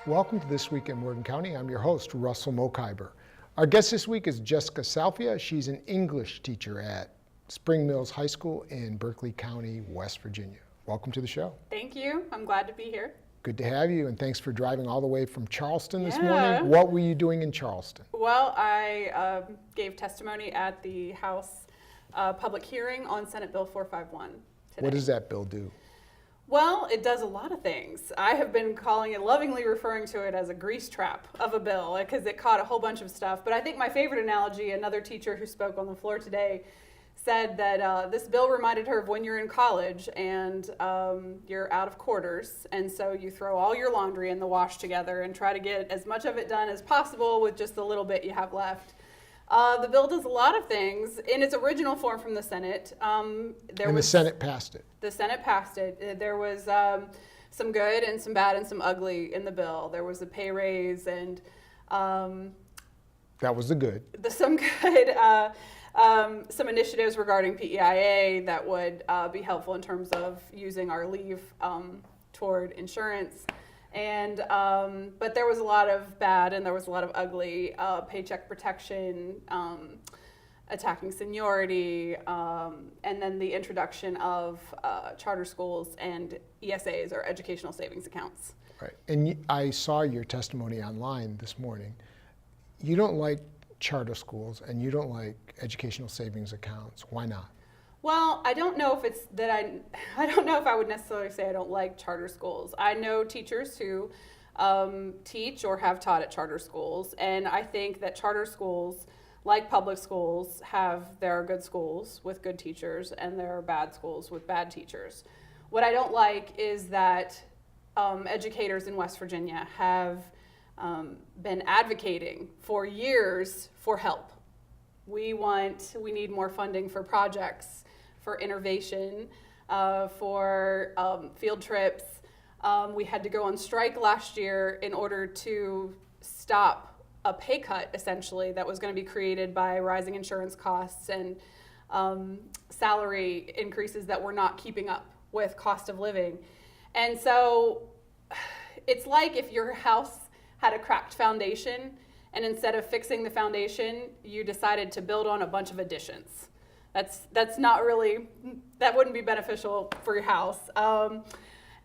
Welcome to This Week in Morgan County. I'm your host, Russell Mokhiber. Our guest this week is Jessica Salfia. She's an English teacher at Spring Mills High School in Berkeley County, West Virginia. Welcome to the show. Thank you. I'm glad to be here. Good to have you, and thanks for driving all the way from Charleston this morning. What were you doing in Charleston? Well, I gave testimony at the House public hearing on Senate Bill 451 today. What does that bill do? Well, it does a lot of things. I have been calling it, lovingly referring to it as a grease trap of a bill because it caught a whole bunch of stuff. But I think my favorite analogy, another teacher who spoke on the floor today said that this bill reminded her of when you're in college and you're out of quarters, and so you throw all your laundry in the wash together and try to get as much of it done as possible with just the little bit you have left. The bill does a lot of things. In its original form from the Senate, the Senate passed it. The Senate passed it. There was some good and some bad and some ugly in the bill. There was a pay raise and that was the good. Some good, some initiatives regarding PEIA that would be helpful in terms of using our leave toward insurance. And but there was a lot of bad and there was a lot of ugly, paycheck protection, attacking seniority, and then the introduction of charter schools and ESAs, or educational savings accounts. Right, and I saw your testimony online this morning. You don't like charter schools and you don't like educational savings accounts. Why not? Well, I don't know if it's that I don't know if I would necessarily say I don't like charter schools. I know teachers who teach or have taught at charter schools, and I think that charter schools, like public schools, there are good schools with good teachers and there are bad schools with bad teachers. What I don't like is that educators in West Virginia have been advocating for years for help. We need more funding for projects, for innovation, for field trips. We had to go on strike last year in order to stop a pay cut, essentially, that was going to be created by rising insurance costs and salary increases that were not keeping up with cost of living. And so it's like if your house had a cracked foundation and instead of fixing the foundation, you decided to build on a bunch of additions. That's not really, that wouldn't be beneficial for your house,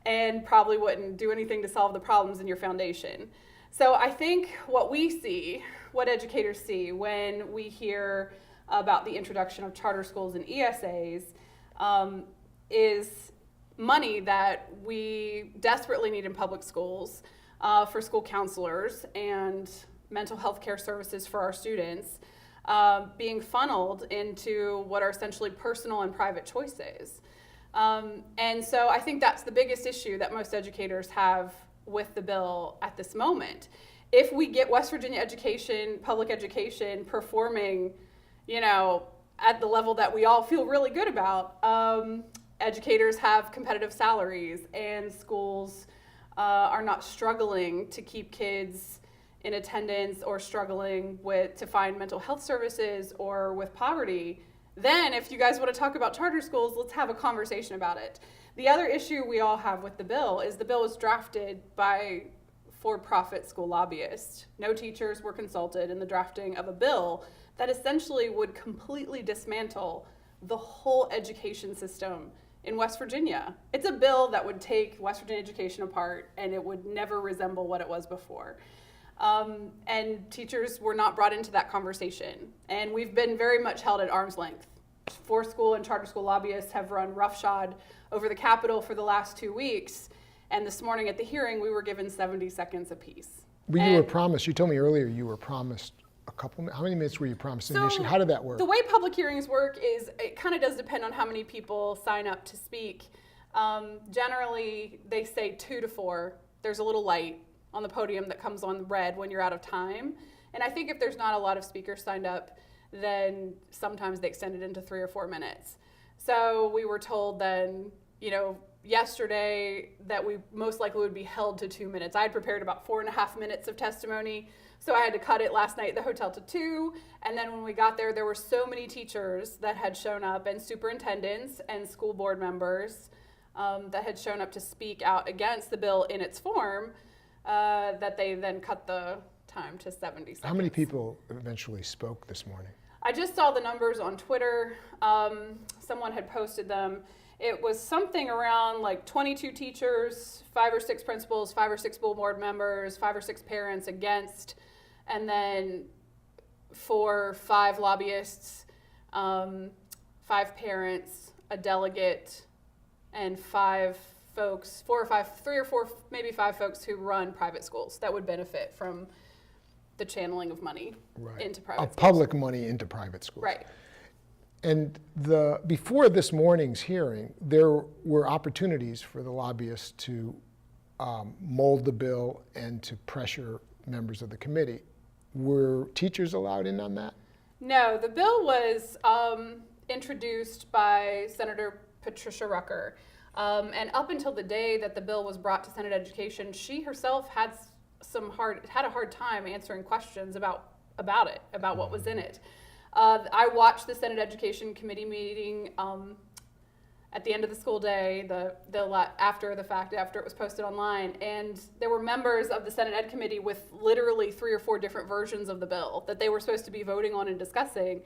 and probably wouldn't do anything to solve the problems in your foundation. So I think what educators see when we hear about the introduction of charter schools and ESAs is money that we desperately need in public schools for school counselors and mental health care services for our students, being funneled into what are essentially personal and private choices. And so I think that's the biggest issue that most educators have with the bill at this moment. If we get West Virginia education, public education, performing, at the level that we all feel really good about, educators have competitive salaries and schools are not struggling to keep kids in attendance or struggling to find mental health services or with poverty, then if you guys want to talk about charter schools, let's have a conversation about it. The other issue we all have with the bill is the bill was drafted by for-profit school lobbyists. No teachers were consulted in the drafting of a bill that essentially would completely dismantle the whole education system in West Virginia. It's a bill that would take West Virginia education apart and it would never resemble what it was before. And teachers were not brought into that conversation. And we've been very much held at arm's length. For-school and charter school lobbyists have run roughshod over the Capitol for the last 2 weeks. And this morning at the hearing, we were given 70 seconds apiece. But you were promised, you told me earlier you were promised how many minutes were you promised initially? How did that work? The way public hearings work is it kind of does depend on how many people sign up to speak. Generally, they say 2 to 4. There's a little light on the podium that comes on red when you're out of time. And I think if there's not a lot of speakers signed up, then sometimes they extend it into 3 or 4 minutes. So we were told then, yesterday that we most likely would be held to 2 minutes. I had prepared about 4.5 minutes of testimony, so I had to cut it last night at the hotel to 2. And then when we got there were so many teachers that had shown up and superintendents and school board members that had shown up to speak out against the bill in its form that they then cut the time to 70 seconds. How many people eventually spoke this morning? I just saw the numbers on Twitter. Someone had posted them. It was something around like 22 teachers, 5 or 6 principals, 5 or 6 school board members, 5 or 6 parents against, and then 4 or 5 lobbyists, 5 parents, a delegate, and 5 folks, 4 or 5, 3 or 4, maybe 5 folks who run private schools that would benefit from the channeling of money into private schools. Public money into private schools. Right. And before this morning's hearing, there were opportunities for the lobbyists to mold the bill and to pressure members of the committee. Were teachers allowed in on that? No, the bill was introduced by Senator Patricia Rucker. And up until the day that the bill was brought to Senate Education, she herself had a hard time answering questions about what was in it. I watched the Senate Education Committee meeting at the end of the school day, after the fact, after it was posted online, and there were members of the Senate Ed Committee with literally 3 or 4 different versions of the bill that they were supposed to be voting on and discussing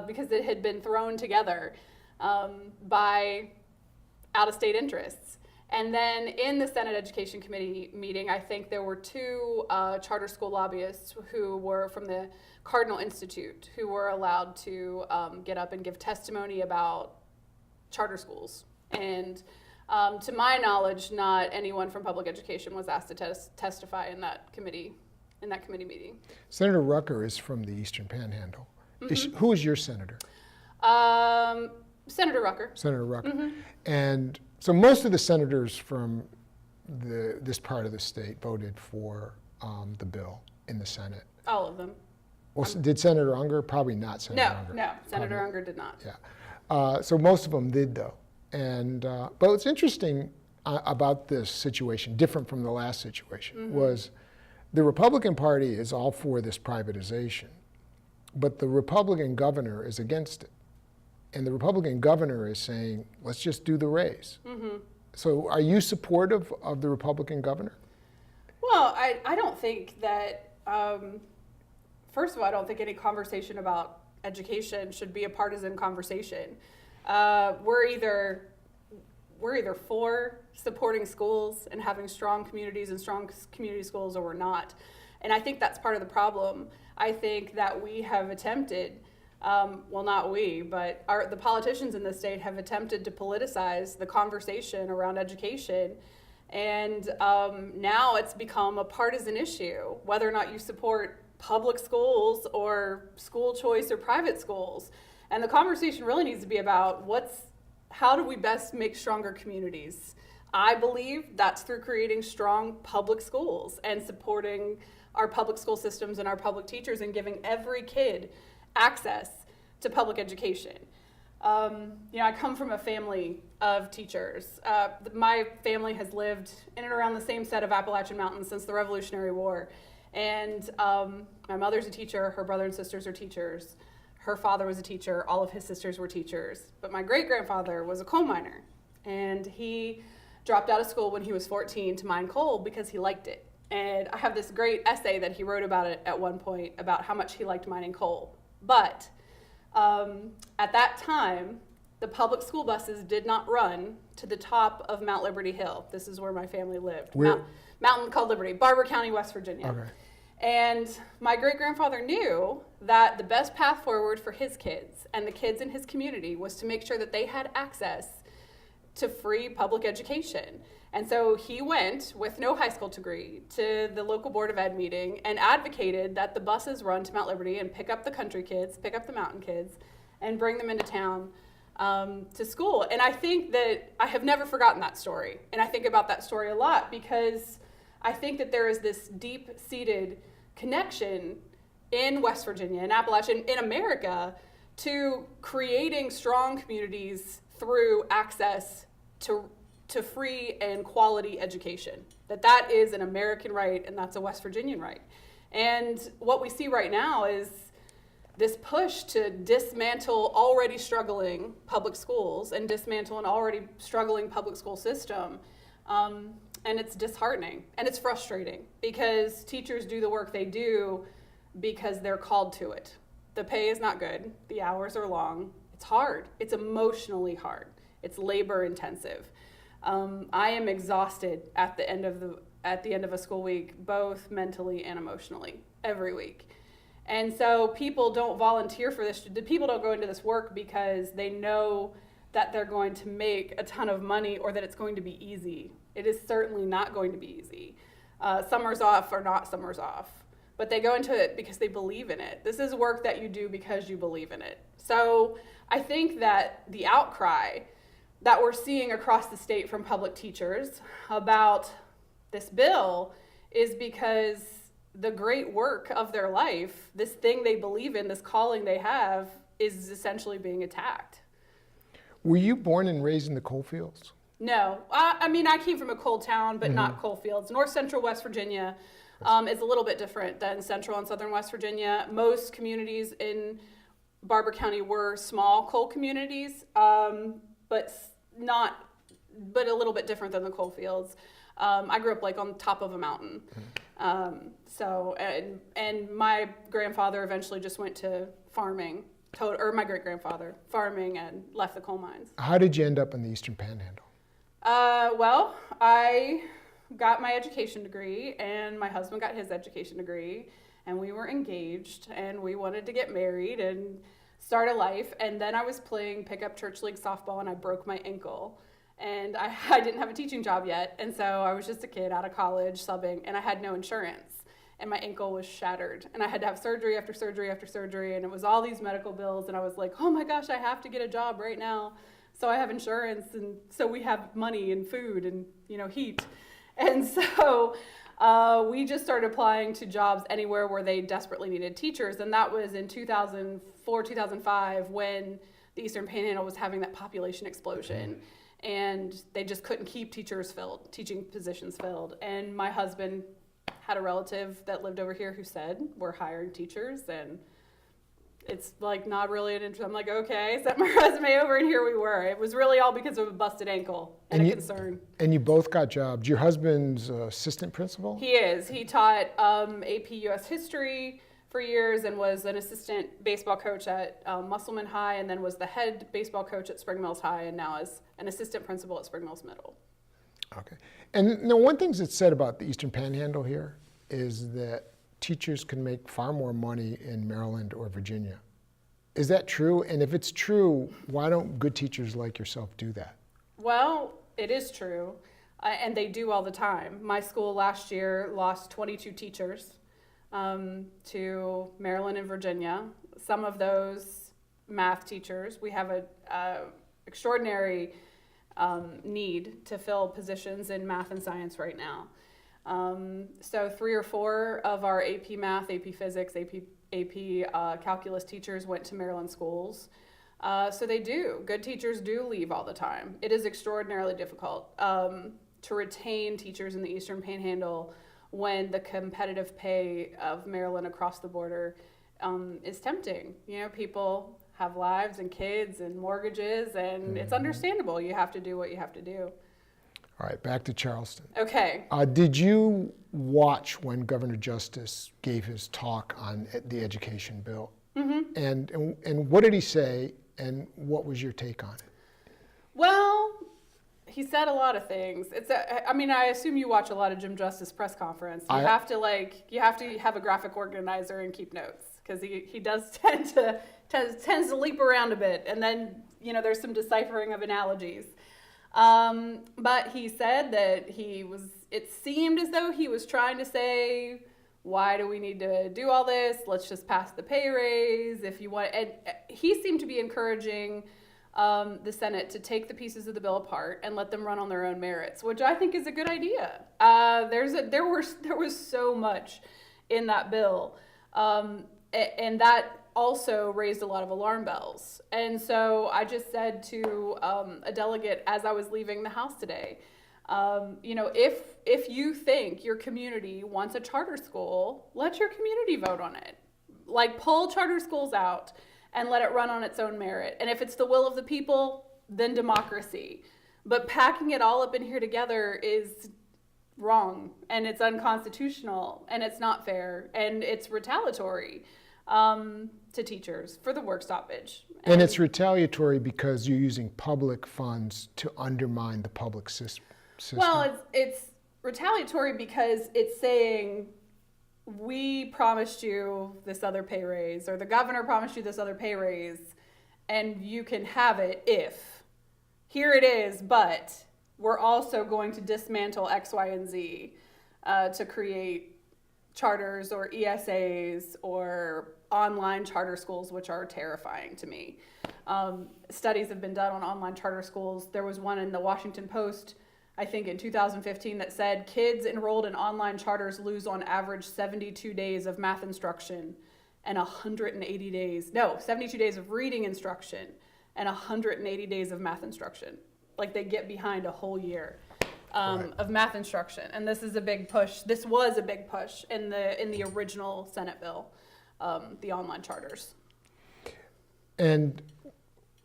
because it had been thrown together by out-of-state interests. And then in the Senate Education Committee meeting, I think there were 2 charter school lobbyists who were from the Cardinal Institute who were allowed to get up and give testimony about charter schools. And to my knowledge, not anyone from public education was asked to testify in that committee meeting. Senator Rucker is from the Eastern Panhandle. Mm-hmm. Who is your senator? Senator Rucker. Senator Rucker. Mm-hmm. And so most of the senators from this part of the state voted for the bill in the Senate. All of them. Well, did Senator Unger? Probably not Senator Unger. No, Senator Unger did not. Yeah. So most of them did, though. And but what's interesting about this situation, different from the last situation, was the Republican Party is all for this privatization, but the Republican governor is against it. And the Republican governor is saying, let's just do the raise. Mm-hmm. So are you supportive of the Republican governor? Well, I don't think that, first of all, I don't think any conversation about education should be a partisan conversation. We're either for supporting schools and having strong communities and strong community schools, or we're not. And I think that's part of the problem. I think that we have attempted, well, not we, but the politicians in the state have attempted to politicize the conversation around education. And now it's become a partisan issue, whether or not you support public schools or school choice or private schools. And the conversation really needs to be about how do we best make stronger communities? I believe that's through creating strong public schools and supporting our public school systems and our public teachers and giving every kid access to public education. I come from a family of teachers. My family has lived in and around the same set of Appalachian Mountains since the Revolutionary War. And my mother's a teacher, her brother and sisters are teachers. Her father was a teacher, all of his sisters were teachers. But my great-grandfather was a coal miner, and he dropped out of school when he was 14 to mine coal because he liked it. And I have this great essay that he wrote about it at one point, about how much he liked mining coal. But at that time, the public school buses did not run to the top of Mount Liberty Hill. This is where my family lived. Mountain called Liberty, Barber County, West Virginia. Okay. And my great-grandfather knew that the best path forward for his kids and the kids in his community was to make sure that they had access to free public education. And so he went, with no high school degree, to the local Board of Ed meeting and advocated that the buses run to Mount Liberty and pick up the country kids, pick up the mountain kids, and bring them into town to school. And I think that I have never forgotten that story. And I think about that story a lot because I think that there is this deep-seated connection in West Virginia, in Appalachia, in America, to creating strong communities through access to free and quality education. That is an American right, and that's a West Virginian right. And what we see right now is this push to dismantle already struggling public schools and dismantle an already struggling public school system And it's disheartening and it's frustrating because teachers do the work they do because they're called to it. The pay is not good. The hours are long. It's hard. It's emotionally hard. It's labor intensive. I am exhausted at the end of a school week, both mentally and emotionally, every week. And so people don't volunteer for this. People don't go into this work because they know that they're going to make a ton of money or that it's going to be easy. It is certainly not going to be easy. Summers off are not summers off, but they go into it because they believe in it. This is work that you do because you believe in it. So I think that the outcry that we're seeing across the state from public teachers about this bill is because the great work of their life, this thing they believe in, this calling they have, is essentially being attacked. Were you born and raised in the coal fields? No. I mean, I came from a coal town, but not coal fields. North Central West Virginia is a little bit different than Central and Southern West Virginia. Most communities in Barber County were small coal communities, but a little bit different than the coal fields. I grew up like on top of a mountain. And my grandfather eventually just went to farming, or my great-grandfather, farming and left the coal mines. How did you end up in the Eastern Panhandle? Well, I got my education degree and my husband got his education degree and we were engaged and we wanted to get married and start a life. And then I was playing pickup church league softball and I broke my ankle. And I didn't have a teaching job yet. And so I was just a kid out of college subbing and I had no insurance. And my ankle was shattered. And I had to have surgery after surgery after surgery. And it was all these medical bills. And I was like, oh my gosh, I have to get a job right now. So I have insurance. And so we have money and food and, heat. And so we just started applying to jobs anywhere where they desperately needed teachers. And that was in 2004, 2005, when the Eastern Panhandle was having that population explosion. And they just couldn't keep teaching positions filled. And my husband had a relative that lived over here who said, we're hiring teachers. And it's like not really an interest. I'm like, okay, sent my resume over and here we were. It was really all because of a busted ankle and a concern. And you both got jobs. Your husband's assistant principal? He is. He taught AP US history for years and was an assistant baseball coach at Musselman High and then was the head baseball coach at Spring Mills High and now is an assistant principal at Spring Mills Middle. Okay. And one thing that's said about the Eastern Panhandle here is that teachers can make far more money in Maryland or Virginia. Is that true? And if it's true, why don't good teachers like yourself do that? Well, it is true, and they do all the time. My school last year lost 22 teachers to Maryland and Virginia. Some of those math teachers, we have a extraordinary need to fill positions in math and science right now. So 3 or 4 of our AP math, AP physics, AP calculus teachers went to Maryland schools. So they do. Good teachers do leave all the time. It is extraordinarily difficult to retain teachers in the Eastern Panhandle when the competitive pay of Maryland across the border is tempting. People have lives and kids and mortgages, and it's understandable. You have to do what you have to do. All right, back to Charleston. Okay. Did you watch when Governor Justice gave his talk on the education bill? Mm-hmm. And what did he say, and what was your take on it? Well, he said a lot of things. I assume you watch a lot of Jim Justice press conference. You have to have a graphic organizer and keep notes because he does tends to leap around a bit, and then there's some deciphering of analogies. But he said that it seemed as though he was trying to say, why do we need to do all this? Let's just pass the pay raise if you want. And he seemed to be encouraging the Senate to take the pieces of the bill apart and let them run on their own merits, which I think is a good idea. There was so much in that bill, and that also raised a lot of alarm bells. And so I just said to a delegate as I was leaving the House today, if you think your community wants a charter school, let your community vote on it. Like, pull charter schools out and let it run on its own merit. And if it's the will of the people, then democracy. But packing it all up in here together is wrong, and it's unconstitutional, and it's not fair, and it's retaliatory to teachers for the work stoppage. And it's retaliatory because you're using public funds to undermine the public system. Well, it's retaliatory because it's saying, we promised you this other pay raise, or the governor promised you this other pay raise, and you can have it if. Here it is, but we're also going to dismantle X, Y, and Z to create charters or ESAs or online charter schools, which are terrifying to me. Studies have been done on online charter schools. There was one in the Washington Post, I think in 2015, that said kids enrolled in online charters lose on average 72 days of math instruction and 72 days of reading instruction and 180 days of math instruction. Like, they get behind a whole year of math instruction. And this is a big push. This was a big push in the original Senate bill, the online charters. And,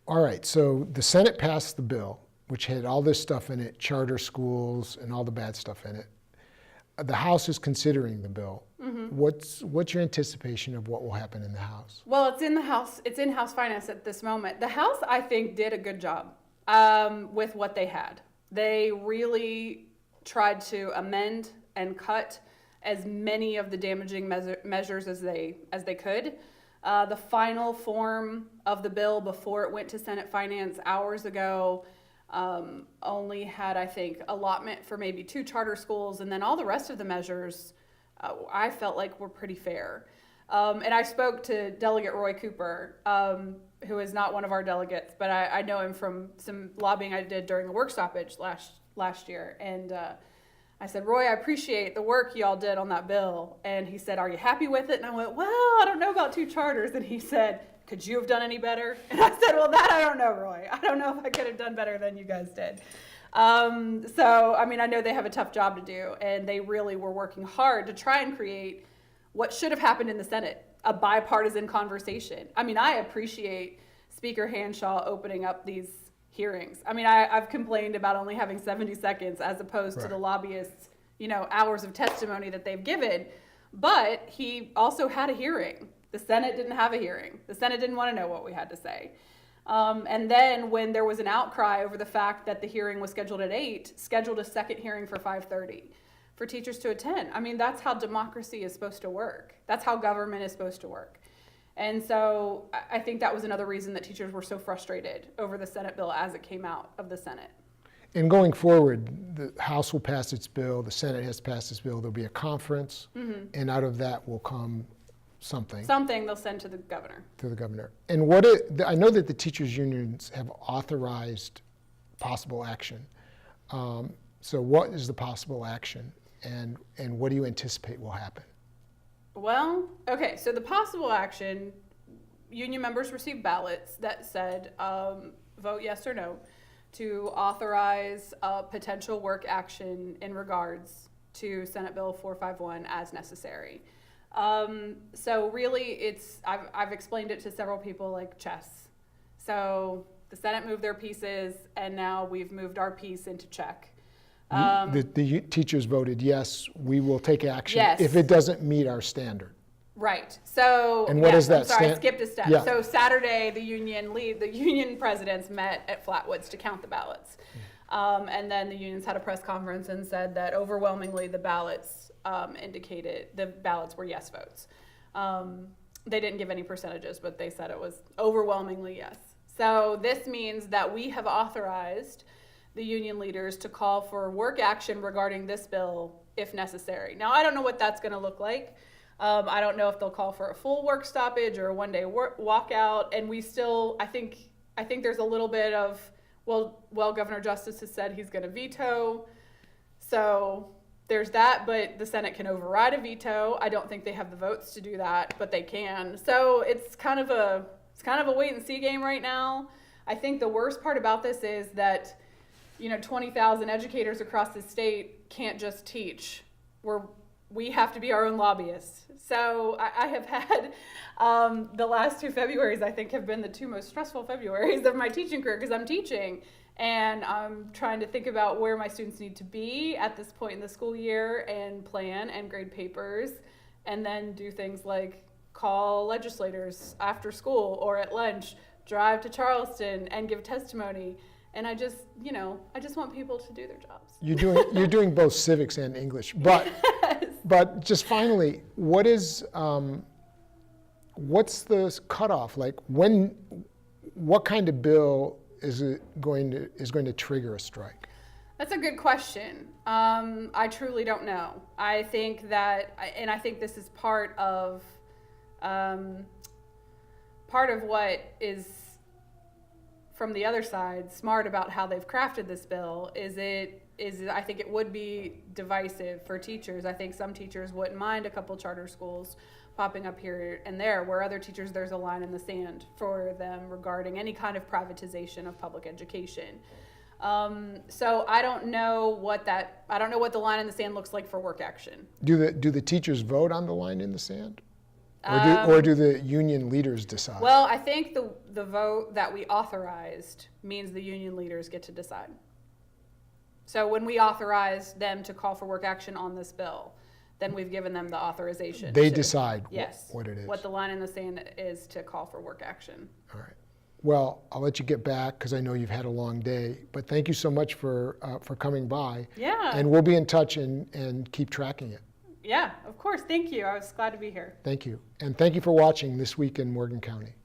all right, so the Senate passed the bill, which had all this stuff in it, charter schools and all the bad stuff in it. The House is considering the bill. Mm-hmm. What's your anticipation of what will happen in the House? Well, it's in the House. It's in House Finance at this moment. The House, I think, did a good job with what they had. They really tried to amend and cut as many of the damaging measures as they could. The final form of the bill before it went to Senate Finance hours ago only had, I think, allotment for maybe 2 charter schools, and then all the rest of the measures I felt like were pretty fair. And I spoke to Delegate Roy Cooper, who is not one of our delegates, but I know him from some lobbying I did during the work stoppage last year. And I said, Roy, I appreciate the work y'all did on that bill. And he said, are you happy with it? And I went, well, I don't know about 2 charters. And he said, could you have done any better? And I said, well, that I don't know, Roy. I don't know if I could have done better than you guys did. So, I mean, I know they have a tough job to do, and they really were working hard to try and create what should have happened in the Senate, a bipartisan conversation. I mean, I appreciate Speaker Hanshaw opening up these hearings. I mean, I've complained about only having 70 seconds as opposed to the lobbyists, hours of testimony that they've given, but he also had a hearing. The Senate didn't have a hearing. The Senate didn't want to know what we had to say. And then when there was an outcry over the fact that the hearing was scheduled at 8, scheduled a second hearing for 5:30 for teachers to attend. I mean, that's how democracy is supposed to work. That's how government is supposed to work. And so I think that was another reason that teachers were so frustrated over the Senate bill as it came out of the Senate. And going forward, the House will pass its bill, the Senate has passed its bill, there'll be a conference, and out of that will come something they'll send to the governor. And I know that the teachers' unions have authorized possible action. So what is the possible action, and what do you anticipate will happen? Well, okay, so the possible action, union members received ballots that said vote yes or no to authorize potential work action in regards to Senate Bill 451 as necessary. So really, I've explained it to several people like chess. So the Senate moved their pieces, and now we've moved our piece into check. The teachers voted yes, we will take action yes. if it doesn't meet our standard. Right. So, and what is that? I skipped a step. Yeah. So Saturday, the union presidents met at Flatwoods to count the ballots. And then the unions had a press conference and said that overwhelmingly the ballots indicated the ballots were yes votes. They didn't give any percentages, but they said it was overwhelmingly yes. So this means that we have authorized the union leaders to call for work action regarding this bill if necessary. Now, I don't know what that's going to look like. I don't know if they'll call for a full work stoppage or a one-day walkout. And we still, I think there's a little bit of, well, Governor Justice has said he's going to veto. So there's that, but the Senate can override a veto. I don't think they have the votes to do that, but they can. So it's kind of a wait and see game right now. I think the worst part about this is that 20,000 educators across the state can't just teach. We have to be our own lobbyists. So I have had the last 2 Februaries, I think, have been the 2 most stressful Februaries of my teaching career because I'm teaching. And I'm trying to think about where my students need to be at this point in the school year and plan and grade papers, and then do things like call legislators after school or at lunch, drive to Charleston and give testimony. And I just want people to do their jobs. You're doing both civics and English, but Yes. but just finally, what's the cutoff? Like what kind of bill is going to trigger a strike? That's a good question. I truly don't know. I think this is part of what is, from the other side, smart about how they've crafted this bill. I think it would be divisive for teachers. I think some teachers wouldn't mind a couple charter schools popping up here and there, where other teachers, there's a line in the sand for them regarding any kind of privatization of public education. So I don't know what the line in the sand looks like for work action. Do the teachers vote on the line in the sand? Or do the union leaders decide? Well, I think the vote that we authorized means the union leaders get to decide. So when we authorized them to call for work action on this bill, then we've given them the authorization. They decide yes, what it is. What the line in the sand is to call for work action. All right. Well, I'll let you get back because I know you've had a long day. But thank you so much for coming by. Yeah. And we'll be in touch and keep tracking it. Yeah, of course. Thank you. I was glad to be here. Thank you. And thank you for watching This Week in Morgan County.